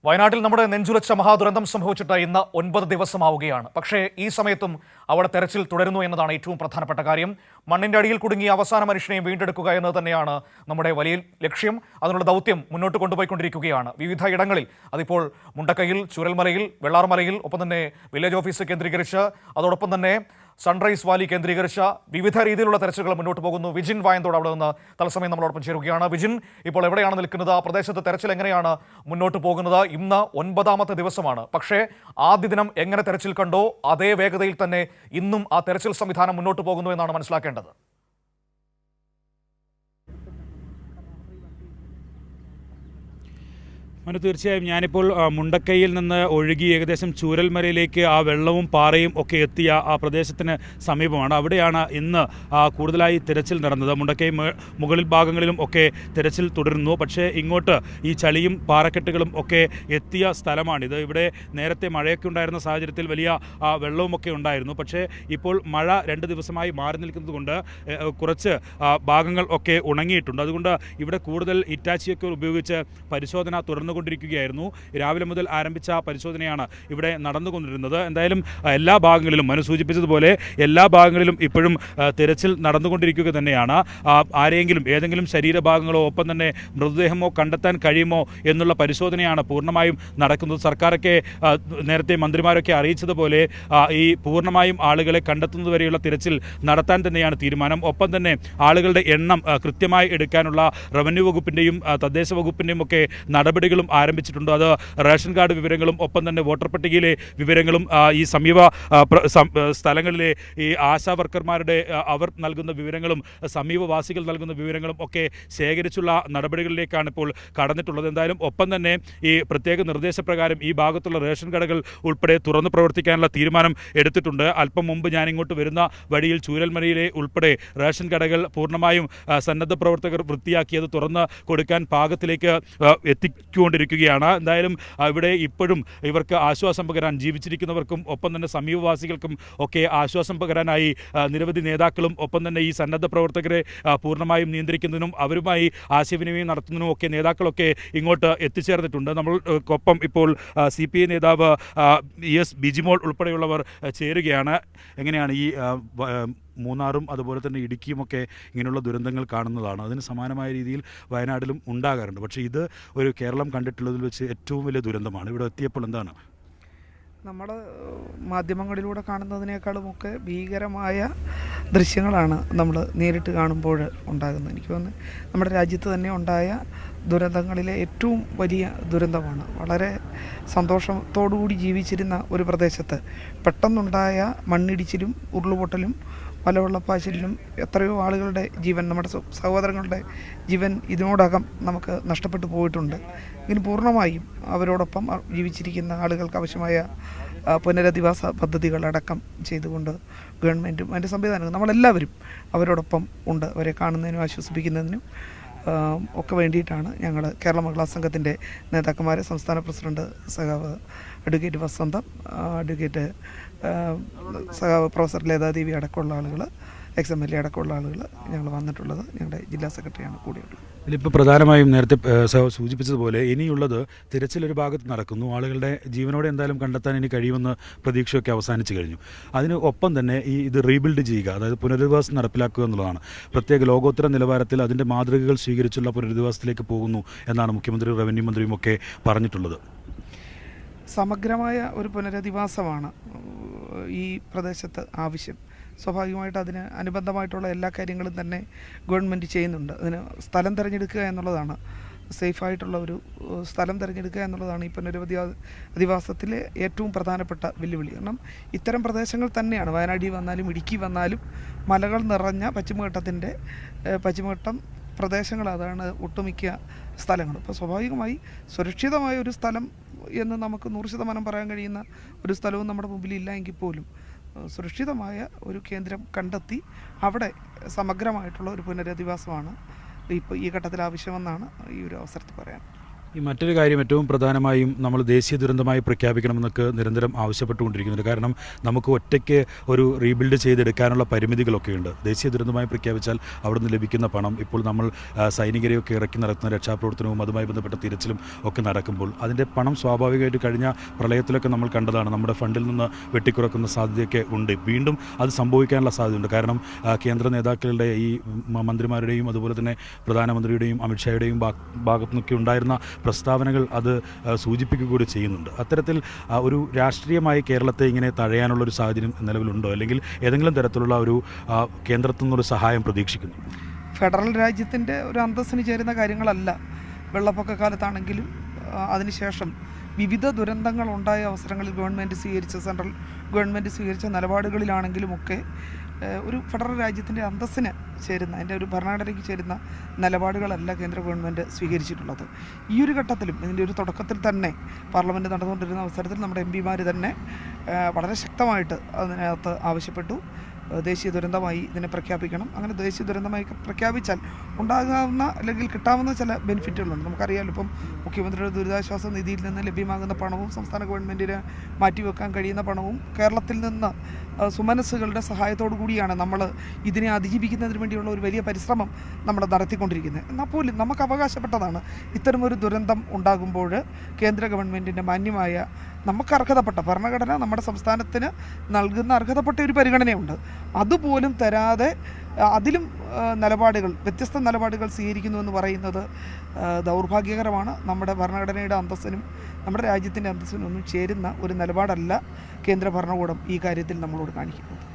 വയനാട്ടിൽ നമ്മുടെ നെഞ്ചുലച്ച മഹാദുരന്തം സംഭവിച്ചിട്ട് ഇന്ന് 9 ദിവസമാവുകയാണ്. പക്ഷേ ഈ സമയത്തും അവിടെ തെരച്ചിൽ തുടരുന്നു എന്നതാണ് ഏറ്റവും പ്രധാനപ്പെട്ട കാര്യം. മണ്ണിന്റെ അടിയിൽ കുടുങ്ങിയ അവസാന മനുഷ്യനെയും വീണ്ടെടുക്കുക എന്നത് തന്നെയാണ് നമ്മുടെ വലിയ ലക്ഷ്യം. അതിനുള്ള ദൗത്യം മുന്നോട്ട് കൊണ്ടുപോയിക്കൊണ്ടിരിക്കുകയാണ്. വിവിധ ഇടങ്ങളിൽ, അതിപ്പോൾ മുണ്ടക്കയിൽ, ചൂരൽമലയിൽ, വെള്ളാർമലയിൽ, ഒപ്പം തന്നെ വില്ലേജ് ഓഫീസ് കേന്ദ്രീകരിച്ച്, അതോടൊപ്പം തന്നെ സൺറൈസ് വാലി കേന്ദ്രീകരിച്ച വിവിധ രീതിയിലുള്ള തെരച്ചിലുകൾ മുന്നോട്ട് പോകുന്നു. വിജിൻ വായന്തോട് അവിടെ നിന്ന് തത്സമയം നമ്മളോടൊപ്പം ചേരുകയാണ്. വിജിൻ, ഇപ്പോൾ എവിടെയാണ് നിൽക്കുന്നത്? ആ പ്രദേശത്ത് തെരച്ചിൽ എങ്ങനെയാണ് മുന്നോട്ട് പോകുന്നത്? ഇന്ന് 9ാമത്തെ ദിവസമാണ്. പക്ഷേ ആദ്യ ദിനം എങ്ങനെ തെരച്ചിൽ കണ്ടോ അതേ വേഗതയിൽ തന്നെ ഇന്നും ആ തെരച്ചിൽ സംവിധാനം മുന്നോട്ട് പോകുന്നു എന്നാണ് മനസ്സിലാക്കേണ്ടത്. തീർച്ചയായും ഞാനിപ്പോൾ മുണ്ടക്കയിൽ നിന്ന് ഒഴുകി ഏകദേശം ചൂരൽമലയിലേക്ക് ആ വെള്ളവും പാറയും ഒക്കെ എത്തിയ ആ പ്രദേശത്തിന് സമീപമാണ്. അവിടെയാണ് ഇന്ന് കൂടുതലായി തിരച്ചിൽ നടന്നത്. മുണ്ടക്കൈ മുകളിൽ ഭാഗങ്ങളിലും ഒക്കെ തിരച്ചിൽ തുടരുന്നു. പക്ഷേ ഇങ്ങോട്ട് ഈ ചളിയും പാറക്കെട്ടുകളും ഒക്കെ എത്തിയ സ്ഥലമാണിത്. ഇവിടെ നേരത്തെ മഴയൊക്കെ ഉണ്ടായിരുന്ന സാഹചര്യത്തിൽ വലിയ വെള്ളവുമൊക്കെ ഉണ്ടായിരുന്നു. പക്ഷേ ഇപ്പോൾ മഴ 2 ദിവസമായി മാറി നിൽക്കുന്നത് കൊണ്ട് കുറച്ച് ഭാഗങ്ങൾ ഒക്കെ ഉണങ്ങിയിട്ടുണ്ട്. അതുകൊണ്ട് ഇവിടെ കൂടുതൽ ഇറ്റാച്ചിയൊക്കെ ഉപയോഗിച്ച് പരിശോധന തുടർന്നുകൊണ്ടിരിക്കുകയായിരുന്നു. രാവിലെ മുതൽ ആരംഭിച്ച പരിശോധനയാണ് ഇവിടെ നടന്നുകൊണ്ടിരുന്നത്. എന്തായാലും എല്ലാ ഭാഗങ്ങളിലും മനു സൂചിപ്പിച്ചതുപോലെ എല്ലാ ഭാഗങ്ങളിലും ഇപ്പോഴും തിരച്ചിൽ നടന്നുകൊണ്ടിരിക്കുക തന്നെയാണ്. ആരെങ്കിലും ഏതെങ്കിലും ശരീരഭാഗങ്ങളോ ഒപ്പം തന്നെ മൃതദേഹമോ കണ്ടെത്താൻ കഴിയുമോ എന്നുള്ള പരിശോധനയാണ് പൂർണ്ണമായും നടക്കുന്നത്. സർക്കാരൊക്കെ നേരത്തെ മന്ത്രിമാരൊക്കെ അറിയിച്ചതുപോലെ ഈ പൂർണ്ണമായും ആളുകളെ കണ്ടെത്തുന്നത് വരെയുള്ള തിരച്ചിൽ നടത്താൻ തന്നെയാണ് തീരുമാനം. ഒപ്പം തന്നെ ആളുകളുടെ എണ്ണം കൃത്യമായി എടുക്കാനുള്ള റവന്യൂ വകുപ്പിൻ്റെയും തദ്ദേശ വകുപ്പിൻ്റെയും ഒക്കെ നടപടികളും ആരംഭിച്ചിട്ടുണ്ട്. അത് റേഷൻ കാർഡ് വിവരങ്ങളും ഒപ്പം തന്നെ വോട്ടർ പട്ടികയിലെ വിവരങ്ങളും ഈ സമീപ സ്ഥലങ്ങളിലെ ഈ ആശാ വർക്കർമാരുടെ അവർ നൽകുന്ന വിവരങ്ങളും സമീപവാസികൾ നൽകുന്ന വിവരങ്ങളും ഒക്കെ ശേഖരിച്ചുള്ള നടപടികളിലേക്കാണ് ഇപ്പോൾ കടന്നിട്ടുള്ളത്. എന്തായാലും ഒപ്പം തന്നെ ഈ പ്രത്യേക നിർദ്ദേശപ്രകാരം ഈ ഭാഗത്തുള്ള റേഷൻ കടകൾ ഉൾപ്പെടെ തുറന്നു പ്രവർത്തിക്കാനുള്ള തീരുമാനം എടുത്തിട്ടുണ്ട്. അല്പം മുമ്പ് ഞാൻ ഇങ്ങോട്ട് വരുന്ന വഴിയിൽ ചൂരൽമലയിലെ ഉൾപ്പെടെ റേഷൻ കടകൾ പൂർണ്ണമായും സന്നദ്ധ പ്രവർത്തകർ വൃത്തിയാക്കിയത് തുറന്ന് കൊടുക്കാൻ പാകത്തിലേക്ക് എത്തിക്കൊണ്ടിരിക്കുകയാണ്. എന്തായാലും ഇവിടെ ഇപ്പോഴും ഇവർക്ക് ആശ്വാസം പകരാൻ ജീവിച്ചിരിക്കുന്നവർക്കും ഒപ്പം തന്നെ സമീപവാസികൾക്കും ഒക്കെ ആശ്വാസം പകരാനായി നിരവധി നേതാക്കളും ഒപ്പം തന്നെ ഈ സന്നദ്ധ പ്രവർത്തകരെ പൂർണ്ണമായും നിയന്ത്രിക്കുന്നതിനും അവരുമായി ആശയവിനിമയം നടത്തുന്നതിനും ഒക്കെ നേതാക്കളൊക്കെ ഇങ്ങോട്ട് എത്തിച്ചേർന്നിട്ടുണ്ട്. നമ്മൾക്കൊപ്പം ഇപ്പോൾ CPI നേതാവ് ES ബിജിമോൾ ഉൾപ്പെടെയുള്ളവർ ചേരുകയാണ്. എങ്ങനെയാണ് ഈ മൂന്നാറും അതുപോലെ തന്നെ ഇടുക്കിയുമൊക്കെ ഇങ്ങനെയുള്ള ദുരന്തങ്ങൾ കാണുന്നതാണ്. അതിന് സമാനമായ രീതിയിൽ വയനാട്ടിലും ഉണ്ടാകാറുണ്ട്. പക്ഷേ ഇത് ഒരു കേരളം കണ്ടിട്ടുള്ളതിൽ വെച്ച് ഏറ്റവും വലിയ ദുരന്തമാണ്. ഇവിടെ എത്തിയപ്പോൾ എന്താണ് നമ്മൾ മാധ്യമങ്ങളിലൂടെ കാണുന്നതിനേക്കാളുമൊക്കെ ഭീകരമായ ദൃശ്യങ്ങളാണ് നമ്മൾ നേരിട്ട് കാണുമ്പോൾ ഉണ്ടാകുന്നത്. എനിക്ക് തോന്നുന്നു നമ്മുടെ രാജ്യത്ത് തന്നെ ഉണ്ടായ ദുരന്തങ്ങളിലെ ഏറ്റവും വലിയ ദുരന്തമാണ്. വളരെ സന്തോഷത്തോടുകൂടി ജീവിച്ചിരുന്ന ഒരു പ്രദേശത്ത് പെട്ടെന്നുണ്ടായ മണ്ണിടിച്ചിലും ഉരുളുപൊട്ടലും മലവെള്ളപ്പാച്ചിലിനും എത്രയോ ആളുകളുടെ ജീവൻ, നമ്മുടെ സഹോദരങ്ങളുടെ ജീവൻ ഇതിനോടകം നമുക്ക് നഷ്ടപ്പെട്ടു പോയിട്ടുണ്ട്. ഇതിന് പൂർണ്ണമായും അവരോടൊപ്പം ജീവിച്ചിരിക്കുന്ന ആളുകൾക്ക് ആവശ്യമായ പുനരധിവാസ പദ്ധതികളടക്കം ചെയ്തുകൊണ്ട് ഗവൺമെൻറ്റും അതിൻ്റെ സംവിധാനങ്ങളും നമ്മളെല്ലാവരും അവരോടൊപ്പം ഉണ്ട്. അവരെ കാണുന്നതിനും ആശ്വസിപ്പിക്കുന്നതിനും ഒക്കെ വേണ്ടിയിട്ടാണ് ഞങ്ങൾ കേരള മഹിളാ സംഘത്തിൻ്റെ നേതാക്കന്മാരെ, സംസ്ഥാന പ്രസിഡന്റ് സഖാവ് അഡ്വക്കേറ്റ് വസന്തം, അഡ്വക്കേറ്റ് സഖാവ് പ്രൊഫസർ ലതാദേവി അടക്കമുള്ള ആളുകൾ, XMLA അടക്കമുള്ള ആളുകൾ ഞങ്ങൾ വന്നിട്ടുള്ളത്. ഞങ്ങളുടെ ജില്ലാ സെക്രട്ടറിയാണ് കൂടെയുള്ളത്. ഇതിലിപ്പോൾ പ്രധാനമായും നേരത്തെ സൂചിപ്പിച്ചതുപോലെ ഇനിയുള്ളത് തിരച്ചിലൊരു ഭാഗത്ത് നടക്കുന്നു. ആളുകളുടെ ജീവനോടെ എന്തായാലും കണ്ടെത്താൻ ഇനി കഴിയുമെന്ന് പ്രതീക്ഷയൊക്കെ അവസാനിച്ചു കഴിഞ്ഞു. അതിന് ഒപ്പം തന്നെ ഇത് റീബിൽഡ് ചെയ്യുക, അതായത് പുനരധിവാസം നടപ്പിലാക്കുക എന്നുള്ളതാണ്. പ്രത്യേക ലോകോത്തര നിലവാരത്തിൽ അതിൻ്റെ മാതൃകകൾ സ്വീകരിച്ചുള്ള പുനരധിവാസത്തിലേക്ക് പോകുന്നു എന്നാണ് മുഖ്യമന്ത്രി റവന്യൂ മന്ത്രിയും ഒക്കെ പറഞ്ഞിട്ടുള്ളത്. സമഗ്രമായ ഒരു പുനരധിവാസമാണ് ഈ പ്രദേശത്ത് ആവശ്യം. സ്വാഭാവികമായിട്ട് അതിന് അനുബന്ധമായിട്ടുള്ള എല്ലാ കാര്യങ്ങളും തന്നെ ഗവൺമെൻറ് ചെയ്യുന്നുണ്ട്. അതിന് സ്ഥലം തിരഞ്ഞെടുക്കുക എന്നുള്ളതാണ്, സേഫായിട്ടുള്ള ഒരു സ്ഥലം തിരഞ്ഞെടുക്കുക എന്നുള്ളതാണ് ഈ പുനരധിവാസത്തിലെ ഏറ്റവും പ്രധാനപ്പെട്ട വെല്ലുവിളി. കാരണം ഇത്തരം പ്രദേശങ്ങൾ തന്നെയാണ് വയനാട്ടിൽ വന്നാലും ഇടുക്കി വന്നാലും മലകൾ നിറഞ്ഞ പശ്ചിമഘട്ടം പ്രദേശങ്ങൾ, അതാണ് ഒട്ടുമിക്ക സ്ഥലങ്ങൾ. അപ്പോൾ സ്വാഭാവികമായി സുരക്ഷിതമായ ഒരു സ്ഥലം എന്ന് നമുക്ക് 100% പറയാൻ കഴിയുന്ന ഒരു സ്ഥലവും നമ്മുടെ മുമ്പിൽ ഇല്ല എങ്കിൽ പോലും സുരക്ഷിതമായ ഒരു കേന്ദ്രം കണ്ടെത്തി അവിടെ സമഗ്രമായിട്ടുള്ള ഒരു പുനരധിവാസമാണ് ഇപ്പോൾ ഈ ഘട്ടത്തിൽ ആവശ്യമെന്നാണ് ഈ ഒരു അവസരത്തിൽ പറയാൻ. ഈ മറ്റൊരു കാര്യം ഏറ്റവും പ്രധാനമായും നമ്മൾ ദേശീയ ദുരന്തമായി പ്രഖ്യാപിക്കണമെന്നൊക്കെ നിരന്തരം ആവശ്യപ്പെട്ടുകൊണ്ടിരിക്കുന്നുണ്ട്. കാരണം നമുക്ക് ഒറ്റയ്ക്ക് ഒരു റീബിൽഡ് ചെയ്തെടുക്കാനുള്ള പരിമിതികളൊക്കെയുണ്ട്. ദേശീയ ദുരന്തമായി പ്രഖ്യാപിച്ചാൽ അവിടെ നിന്ന് ലഭിക്കുന്ന പണം, ഇപ്പോൾ നമ്മൾ സൈനികരെയൊക്കെ ഇറക്കി നടത്തുന്ന രക്ഷാപ്രവർത്തനവും അതുമായി ബന്ധപ്പെട്ട തിരച്ചിലും ഒക്കെ നടക്കുമ്പോൾ അതിൻ്റെ പണം സ്വാഭാവികമായിട്ട് കഴിഞ്ഞ പ്രളയത്തിലൊക്കെ നമ്മൾ കണ്ടതാണ്, നമ്മുടെ ഫണ്ടിൽ നിന്ന് വെട്ടിക്കുറക്കുന്ന സാധ്യതയൊക്കെ ഉണ്ട്. വീണ്ടും അത് സംഭവിക്കാനുള്ള സാധ്യതയുണ്ട്. കാരണം കേന്ദ്ര നേതാക്കളുടെ ഈ മന്ത്രിമാരുടെയും അതുപോലെ തന്നെ പ്രധാനമന്ത്രിയുടെയും അമിത്ഷായുടെയും ഭാഗത്തു നിന്നൊക്കെ ഉണ്ടായിരുന്ന പ്രസ്താവനകൾ അത് സൂചിപ്പിക്കുക കൂടി ചെയ്യുന്നുണ്ട്. അത്തരത്തിൽ ഒരു രാഷ്ട്രീയമായി കേരളത്തെ ഇങ്ങനെ തഴയാനുള്ളൊരു സാഹചര്യം നിലവിലുണ്ടോ, അല്ലെങ്കിൽ ഏതെങ്കിലും തരത്തിലുള്ള ഒരു കേന്ദ്രത്തിൽ നിന്നൊരു സഹായം പ്രതീക്ഷിക്കുന്നു? ഫെഡറൽ രാജ്യത്തിൻ്റെ ഒരു അന്തസ്സിന് ചേരുന്ന കാര്യങ്ങളല്ല. വെള്ളപ്പൊക്ക കാലത്താണെങ്കിലും അതിനുശേഷം വിവിധ ദുരന്തങ്ങൾ ഉണ്ടായ അവസരങ്ങളിൽ സെൻട്രൽ ഗവൺമെൻറ് സ്വീകരിച്ച നിലപാടുകളിലാണെങ്കിലുമൊക്കെ ഒരു ഫെഡറൽ രാജ്യത്തിൻ്റെ അന്തസ്സിന് ചേരുന്ന, അതിൻ്റെ ഒരു ഭരണഘടനയ്ക്ക് ചേരുന്ന നിലപാടുകളല്ല കേന്ദ്ര ഗവൺമെൻറ് സ്വീകരിച്ചിട്ടുള്ളത്. ഈ ഒരു ഘട്ടത്തിലും ഇതിൻ്റെ ഒരു തുടക്കത്തിൽ തന്നെ പാർലമെൻറ്റ് നടന്നുകൊണ്ടിരുന്ന അവസരത്തിൽ നമ്മുടെ MP തന്നെ വളരെ ശക്തമായിട്ട് അതിനകത്ത് ആവശ്യപ്പെട്ടു, ദേശീയ ദുരന്തമായി ഇതിനെ പ്രഖ്യാപിക്കണം. അങ്ങനെ ദേശീയ ദുരന്തമായി പ്രഖ്യാപിച്ചാൽ ഉണ്ടാകാവുന്ന അല്ലെങ്കിൽ കിട്ടാവുന്ന ചില ബെനിഫിറ്റുകളുണ്ട്. നമുക്കറിയാമല്ലോ, ഇപ്പം മുഖ്യമന്ത്രിയുടെ ദുരിതാശ്വാസ നിധിയിൽ നിന്ന് ലഭ്യമാകുന്ന പണവും സംസ്ഥാന ഗവൺമെൻറ്റിന് മാറ്റിവെക്കാൻ കഴിയുന്ന പണവും കേരളത്തിൽ നിന്ന് സുമനസ്സുകളുടെ സഹായത്തോടു കൂടിയാണ് നമ്മൾ ഇതിനെ അതിജീവിക്കുന്നതിന് വേണ്ടിയുള്ള ഒരു വലിയ പരിശ്രമം നമ്മൾ നടത്തിക്കൊണ്ടിരിക്കുന്നത്. എന്നാൽ പോലും നമുക്ക് അവകാശപ്പെട്ടതാണ് ഇത്തരമൊരു ദുരന്തം ഉണ്ടാകുമ്പോൾ കേന്ദ്ര ഗവൺമെൻറ്റിൻ്റെ മാന്യമായ നമുക്ക് അർഹതപ്പെട്ട ഭരണഘടന നമ്മുടെ സംസ്ഥാനത്തിന് നൽകുന്ന അർഹതപ്പെട്ട ഒരു പരിഗണനയുണ്ട്. അതുപോലും തരാതെ അതിലും വ്യത്യസ്ത നിലപാടുകൾ സ്വീകരിക്കുന്നു എന്ന് പറയുന്നത് ദൗർഭാഗ്യകരമാണ്. നമ്മുടെ ഭരണഘടനയുടെ അന്തസ്സിനും നമ്മുടെ രാജ്യത്തിൻ്റെ അന്തസ്സിനും ഒന്നും ചേരുന്ന ഒരു നിലപാടല്ല കേന്ദ്ര ഭരണകൂടം ഈ കാര്യത്തിൽ നമ്മളോട് കാണിക്കുന്നത്.